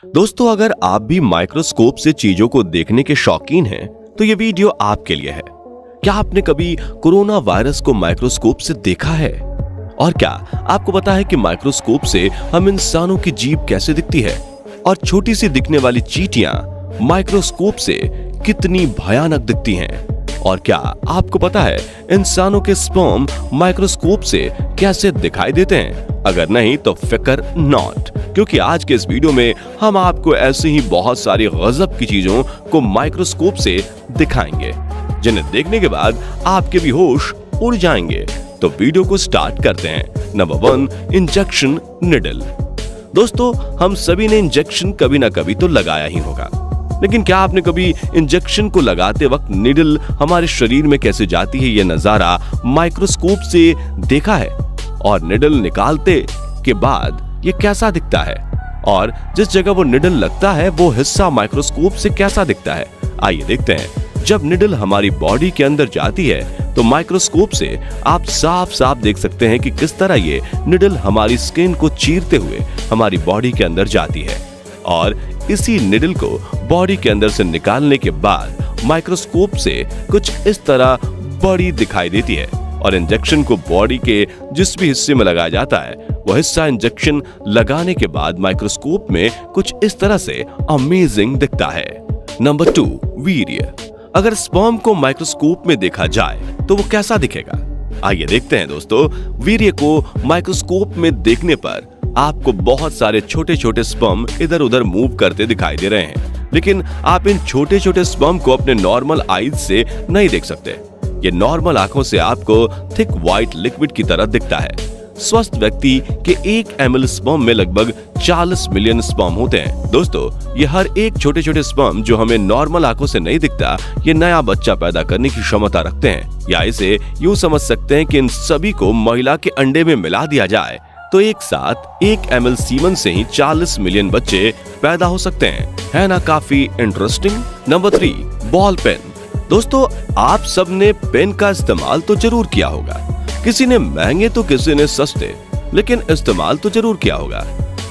दोस्तों, अगर आप भी माइक्रोस्कोप से चीजों को देखने के शौकीन हैं, तो ये वीडियो आपके लिए है। क्या आपने कभी कोरोना वायरस को माइक्रोस्कोप से देखा है? और क्या आपको पता है कि माइक्रोस्कोप से हम इंसानों की जीभ कैसे दिखती है? और छोटी सी दिखने वाली चींटियां माइक्रोस्कोप से कितनी भयानक दिखती हैं? और क्या आपको पता है इंसानों के स्पर्म माइक्रोस्कोप से कैसे दिखाई देते हैं? अगर नहीं तो फिक्र नॉट, क्योंकि आज के इस वीडियो में हम आपको ऐसी ही बहुत सारी गजब की चीजों को माइक्रोस्कोप से दिखाएंगे, जिन्हें देखने के बाद आपके भी होश उड़ जाएंगे। तो वीडियो को स्टार्ट करते हैं। Number 1, injection needle. दोस्तों, हम सभी ने इंजेक्शन कभी ना कभी तो लगाया ही होगा, लेकिन क्या आपने कभी इंजेक्शन को लगाते वक्त निडल हमारे शरीर में कैसे जाती है ये नजारा माइक्रोस्कोप से देखा है? और निडल निकालते के बाद ये कैसा दिखता है? और जिस जगह वो निडल लगता है वो हिस्सा माइक्रोस्कोप से कैसा दिखता है? आइए देखते हैं। जब निडल हमारी बॉडी के अंदर जाती है तो माइक्रोस्कोप से आप साफ साफ देख सकते हैं कि किस तरह ये निडल हमारी स्किन को चीरते हुए हमारी बॉडी के अंदर जाती है। और इसी निडल को बॉडी के अंदर से निकालने के बाद माइक्रोस्कोप से कुछ इस तरह बड़ी दिखाई देती है। और इंजेक्शन को बॉडी के जिस भी हिस्से में लगाया जाता है वो हिस्सा इंजेक्शन लगाने के बाद माइक्रोस्कोप में कुछ इस तरह से अमेजिंग दिखता है। नंबर 2, वीर्य। अगर स्पर्म को माइक्रोस्कोप में देखा जाए तो वो कैसा दिखेगा? आइए देखते हैं दोस्तों। वीर्य को माइक्रोस्कोप में देखने पर आपको बहुत सारे छोटे छोटे स्पर्म इधर उधर मूव करते दिखाई दे रहे हैं, लेकिन आप इन छोटे छोटे स्पर्म को अपने नॉर्मल आईज से नहीं देख सकते। ये नॉर्मल आंखों से आपको थिक व्हाइट लिक्विड की तरह दिखता है। स्वस्थ व्यक्ति के 1 ml स्पर्म में लगभग 40 मिलियन स्पर्म होते हैं। दोस्तों, ये हर एक छोटे छोटे स्पर्म जो हमें नॉर्मल आंखों से नहीं दिखता, ये नया बच्चा पैदा करने की क्षमता रखते हैं। या इसे यूं समझ सकते हैं कि इन सभी को महिला के अंडे में मिला दिया जाए तो एक साथ 1 ml सीमन से ही 40 मिलियन बच्चे पैदा हो सकते हैं। है ना काफी इंटरेस्टिंग? Number 3, ball pen. दोस्तों, आप सब ने पेन का इस्तेमाल तो जरूर किया होगा। किसी ने महंगे तो किसी ने सस्ते, लेकिन इस्तेमाल तो जरूर किया होगा।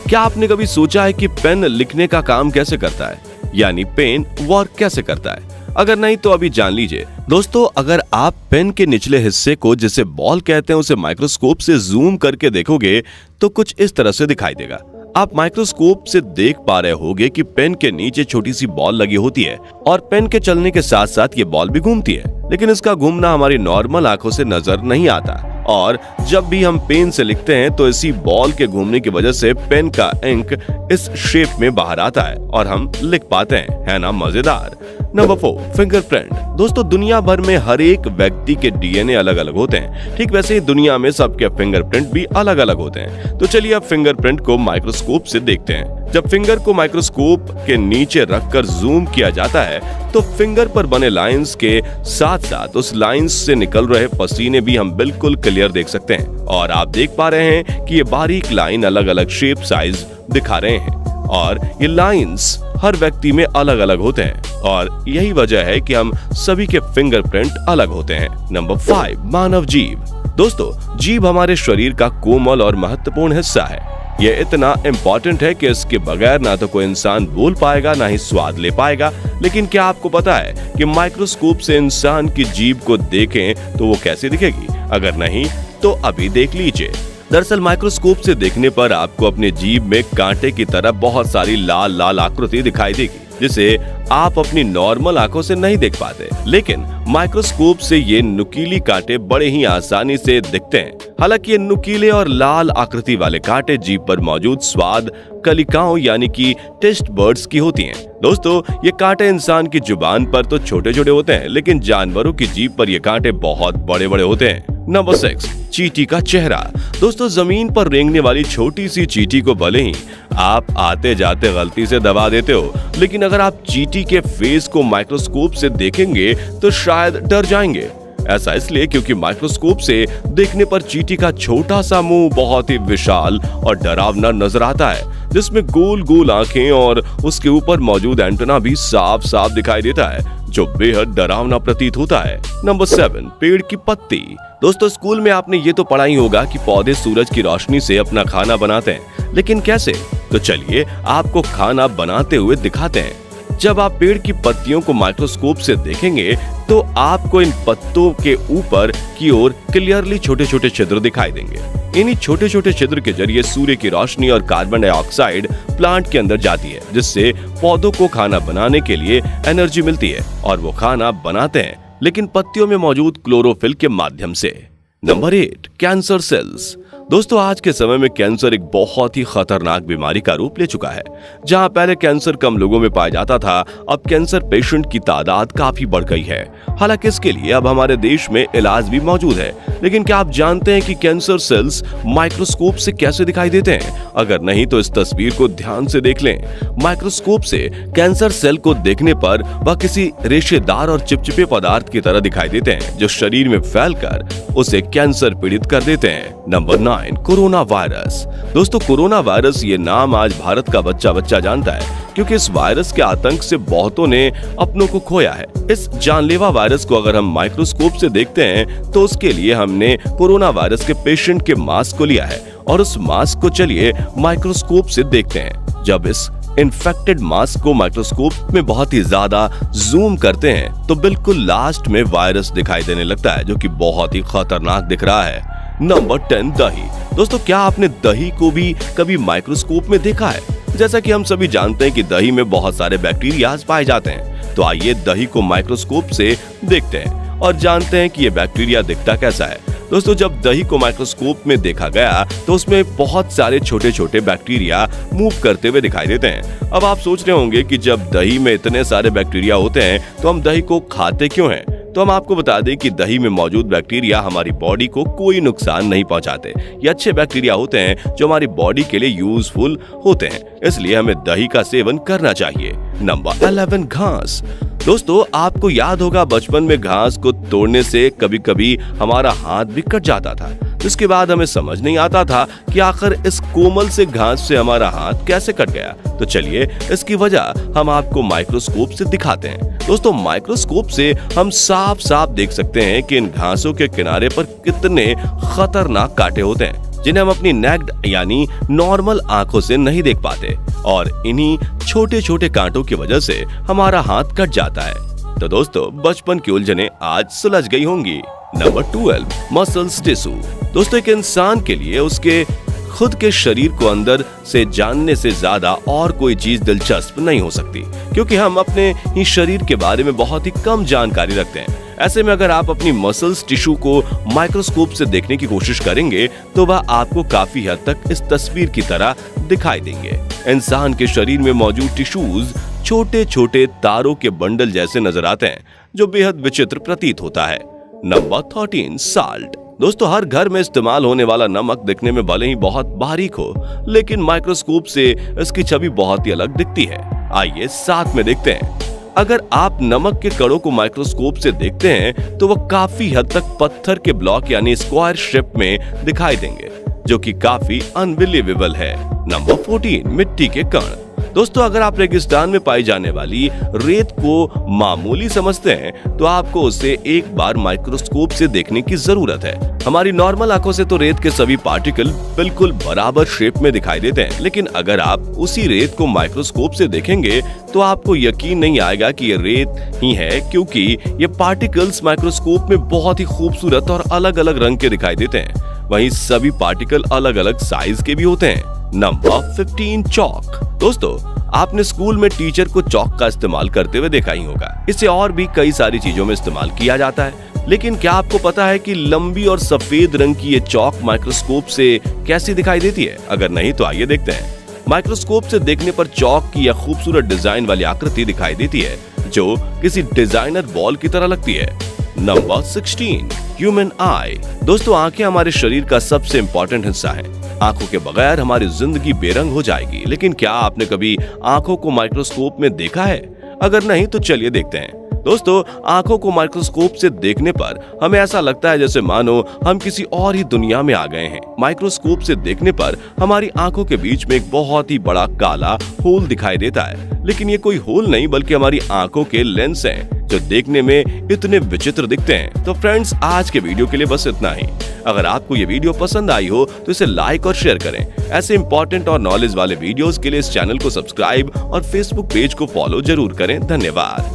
क्या आपने कभी सोचा है कि पेन लिखने का काम कैसे करता है, यानी पेन वर्क कैसे करता है? अगर नहीं तो अभी जान लीजिए। दोस्तों, अगर आप पेन के निचले हिस्से को, जिसे बॉल कहते हैं, उसे माइक्रोस्कोप से जूम करके देखोगे तो कुछ इस तरह से दिखाई देगा। आप माइक्रोस्कोप से देख पा रहे होगे कि पेन के नीचे छोटी सी बॉल लगी होती है और पेन के चलने के साथ साथ ये बॉल भी घूमती है, लेकिन इसका घूमना हमारी नॉर्मल आंखों से नजर नहीं आता। और जब भी हम पेन से लिखते हैं तो इसी बॉल के घूमने की वजह से पेन का इंक इस शेप में बाहर आता है और हम लिख पाते हैं। है ना मजेदार? Number 4, fingerprint. दोस्तों, दुनिया भर में हर एक व्यक्ति के डीएनए अलग अलग होते हैं। ठीक वैसे ही दुनिया में सबके फिंगरप्रिंट भी अलग अलग होते हैं। तो चलिए अब फिंगरप्रिंट को माइक्रोस्कोप से देखते हैं। जब फिंगर को माइक्रोस्कोप के नीचे रखकर जूम किया जाता है तो फिंगर पर बने लाइंस के साथ साथ उस लाइंस से निकल रहे पसीने भी हम बिल्कुल क्लियर देख सकते हैं। और आप देख पा रहे हैं कि ये बारीक लाइन अलग अलग शेप साइज दिखा रहे हैं और ये लाइंस हर व्यक्ति में अलग अलग होते हैं और यही वजह है कि हम सभी के फिंगरप्रिंट अलग होते हैं। नंबर 5, मानव जीभ। दोस्तों, जीभ हमारे शरीर का कोमल और महत्वपूर्ण हिस्सा है। ये इतना इम्पोर्टेंट है कि इसके बगैर ना तो कोई इंसान बोल पाएगा ना ही स्वाद ले पाएगा। लेकिन क्या आपको पता है कि माइक्रोस्कोप से इंसान की जीभ को देखें तो वो कैसे दिखेगी? अगर नहीं तो अभी देख लीजिए। दरअसल माइक्रोस्कोप से देखने पर आपको अपने जीभ में कांटे की तरह बहुत सारी लाल लाल आकृति दिखाई देगी, जिसे आप अपनी नॉर्मल आंखों से नहीं देख पाते। लेकिन माइक्रोस्कोप से ये नुकीली कांटे बड़े ही आसानी से दिखते हैं। हालांकि ये नुकीले और लाल आकृति वाले कांटे जीभ पर मौजूद स्वाद कलिकाओं यानी कि टेस्ट बर्ड्स की होती हैं। दोस्तों, ये कांटे इंसान की जुबान पर तो छोटे छोटे होते हैं, लेकिन जानवरों की जीभ पर ये कांटे बहुत बड़े बड़े होते हैं। नंबर 6, चींटी का चेहरा। दोस्तों, जमीन पर रेंगने वाली छोटी सी चींटी को भले ही आप आते जाते गलती से दबा देते हो, लेकिन अगर आप चींटी के फेस को माइक्रोस्कोप से देखेंगे तो शायद डर जाएंगे। ऐसा इसलिए क्योंकि माइक्रोस्कोप से देखने पर चींटी का छोटा सा मुंह बहुत ही विशाल और डरावना नजर आता है, जिसमें गोल गोल आंखें और उसके ऊपर मौजूद एंटेना भी साफ साफ दिखाई देता है, जो बेहद डरावना प्रतीत होता है। नंबर 7, पेड़ की पत्ती। दोस्तों स्कूल में आपने ये तो पढ़ा ही होगा कि पौधे सूरज की रोशनी से अपना खाना बनाते हैं, लेकिन कैसे? तो चलिए आपको खाना बनाते हुए दिखाते हैं। जब आप पेड़ की पत्तियों को माइक्रोस्कोप से देखेंगे तो आपको इन पत्तों के ऊपर की ओर क्लियरली छोटे छोटे छिद्र दिखाई देंगे। इन्हीं छोटे छोटे छिद्र के जरिए सूर्य की रोशनी और कार्बन डाइऑक्साइड प्लांट के अंदर जाती है, जिससे पौधों को खाना बनाने के लिए एनर्जी मिलती है और वो खाना बनाते हैं, लेकिन पत्तियों में मौजूद क्लोरोफिल के माध्यम से। Number 8, cancer cells. दोस्तों आज के समय में कैंसर एक बहुत ही खतरनाक बीमारी का रूप ले चुका है। जहां पहले कैंसर कम लोगों में पाया जाता था, अब कैंसर पेशेंट की तादाद काफी बढ़ गई है। हालांकि इसके लिए अब हमारे देश में इलाज भी मौजूद है, लेकिन क्या आप जानते हैं कि कैंसर सेल्स माइक्रोस्कोप से कैसे दिखाई देते हैं? अगर नहीं तो इस तस्वीर को ध्यान से देख लें। माइक्रोस्कोप से कैंसर सेल को देखने पर वह किसी रेशेदार और चिपचिपे पदार्थ की तरह दिखाई देते हैं, जो शरीर में फैलकर उसे कैंसर पीड़ित कर देते हैं। Number 9, corona virus. दोस्तों कोरोना वायरस ये नाम आज भारत का बच्चा बच्चा जानता है, क्योंकि इस वायरस के आतंक से बहुतों ने अपनों को खोया है। इस जानलेवा वायरस को अगर हम माइक्रोस्कोप से देखते हैं तो उसके लिए हमने कोरोना वायरस के पेशेंट के मास्क को लिया है और उस मास्क को चलिए माइक्रोस्कोप से देखते हैं। जब इस इन्फेक्टेड मास्क को माइक्रोस्कोप में बहुत ही ज्यादा जूम करते हैं तो बिल्कुल लास्ट में वायरस दिखाई देने लगता है, जो कि बहुत ही खतरनाक दिख रहा है। नंबर 10, दही। दोस्तों क्या आपने दही को भी कभी माइक्रोस्कोप में देखा है? जैसा कि हम सभी जानते हैं कि दही में बहुत सारे बैक्टीरिया पाए जाते हैं, तो आइए दही को माइक्रोस्कोप से देखते हैं और जानते हैं कि ये बैक्टीरिया दिखता कैसा है। दोस्तों जब दही को माइक्रोस्कोप में देखा गया तो उसमें बहुत सारे छोटे छोटे बैक्टीरिया मूव करते हुए दिखाई देते हैं। अब आप सोच रहे होंगे कि जब दही में इतने सारे बैक्टीरिया होते हैं तो हम दही को खाते क्यों हैं? तो हम आपको बता दें कि दही में मौजूद बैक्टीरिया हमारी बॉडी को कोई नुकसान नहीं पहुंचाते। ये अच्छे बैक्टीरिया होते हैं जो हमारी बॉडी के लिए यूजफुल होते हैं, इसलिए हमें दही का सेवन करना चाहिए। नंबर 11, घास। दोस्तों आपको याद होगा बचपन में घास को तोड़ने से कभी कभी हमारा हाथ भी कट जाता था। इसके बाद हमें समझ नहीं आता था कि आखिर इस कोमल से घास से हमारा हाथ कैसे कट गया। तो चलिए इसकी वजह हम आपको माइक्रोस्कोप से दिखाते हैं। दोस्तों माइक्रोस्कोप से हम साफ साफ देख सकते हैं कि इन घासों के किनारे पर कितने खतरनाक कांटे होते हैं, जिन्हें हम अपनी नेक्ड यानी नॉर्मल आंखों से नहीं देख पाते, और इन्हीं छोटे छोटे कांटों की वजह से हमारा हाथ कट जाता है। तो दोस्तों बचपन की उलझनें आज सुलझ गई होंगी। Number 12, muscles tissue. दोस्तों एक इंसान के लिए उसके खुद के शरीर को अंदर से जानने से ज्यादा और कोई चीज दिलचस्प नहीं हो सकती, क्योंकि हम अपने ही शरीर के बारे में बहुत ही कम जानकारी रखते हैं। ऐसे में अगर आप अपनी मसल्स टिश्यू को माइक्रोस्कोप से देखने की कोशिश करेंगे तो वह आपको काफी हद तक इस तस्वीर की तरह दिखाई देंगे। इंसान के शरीर में मौजूद टिश्यूज छोटे छोटे तारों के बंडल जैसे नजर आते हैं, जो बेहद विचित्र प्रतीत होता है। Number 13, salt. दोस्तों हर घर में इस्तेमाल होने वाला नमक दिखने में भले ही बहुत बारीक हो, लेकिन माइक्रोस्कोप से इसकी छवि बहुत ही अलग दिखती है। आइए साथ में देखते हैं। अगर आप नमक के कणों को माइक्रोस्कोप से देखते हैं तो वह काफी हद तक पत्थर के ब्लॉक यानी स्क्वायर शेप में दिखाई देंगे, जो कि काफी अनबिलीवेबल है। नंबर 14, मिट्टी के कण। दोस्तों अगर आप रेगिस्तान में पाई जाने वाली रेत को मामूली समझते हैं तो आपको उसे एक बार माइक्रोस्कोप से देखने की जरूरत है। हमारी नॉर्मल आंखों से तो रेत के सभी पार्टिकल बिल्कुल बराबर शेप में दिखाई देते हैं, लेकिन अगर आप उसी रेत को माइक्रोस्कोप से देखेंगे तो आपको यकीन नहीं आएगा कि ये रेत ही है, क्योंकि ये पार्टिकल्स माइक्रोस्कोप में बहुत ही खूबसूरत और अलग अलग रंग के दिखाई देते हैं। वहीं सभी पार्टिकल अलग अलग साइज के भी होते हैं। नंबर 15, चौक। दोस्तों आपने स्कूल में टीचर को चौक का इस्तेमाल करते हुए देखा ही होगा। इसे और भी कई सारी चीजों में इस्तेमाल किया जाता है, लेकिन क्या आपको पता है कि लंबी और सफेद रंग की ये चौक माइक्रोस्कोप से कैसी दिखाई देती है? अगर नहीं तो आइए देखते हैं। माइक्रोस्कोप से देखने पर चौक की यह खूबसूरत डिजाइन वाली आकृति दिखाई देती है, जो किसी डिजाइनर बॉल की तरह लगती है। नंबर 16, ह्यूमन आई। दोस्तों आंखें हमारे शरीर का सबसे इंपॉर्टेंट हिस्सा है। आंखों के बगैर हमारी जिंदगी बेरंग हो जाएगी, लेकिन क्या आपने कभी आंखों को माइक्रोस्कोप में देखा है? अगर नहीं तो चलिए देखते हैं। दोस्तों आंखों को माइक्रोस्कोप से देखने पर हमें ऐसा लगता है जैसे मानो हम किसी और ही दुनिया में आ गए हैं। माइक्रोस्कोप से देखने पर हमारी आंखों के बीच में एक बहुत ही बड़ा काला होल दिखाई देता है, लेकिन ये कोई होल नहीं बल्कि हमारी आंखों के लेंस हैं, जो देखने में इतने विचित्र दिखते हैं। तो फ्रेंड्स, आज के वीडियो के लिए बस इतना ही। अगर आपको ये वीडियो पसंद आई हो तो इसे लाइक और शेयर करें। ऐसे इंपॉर्टेंट और नॉलेज वाले वीडियोस के लिए इस चैनल को सब्सक्राइब और फेसबुक पेज को फॉलो जरूर करें। धन्यवाद।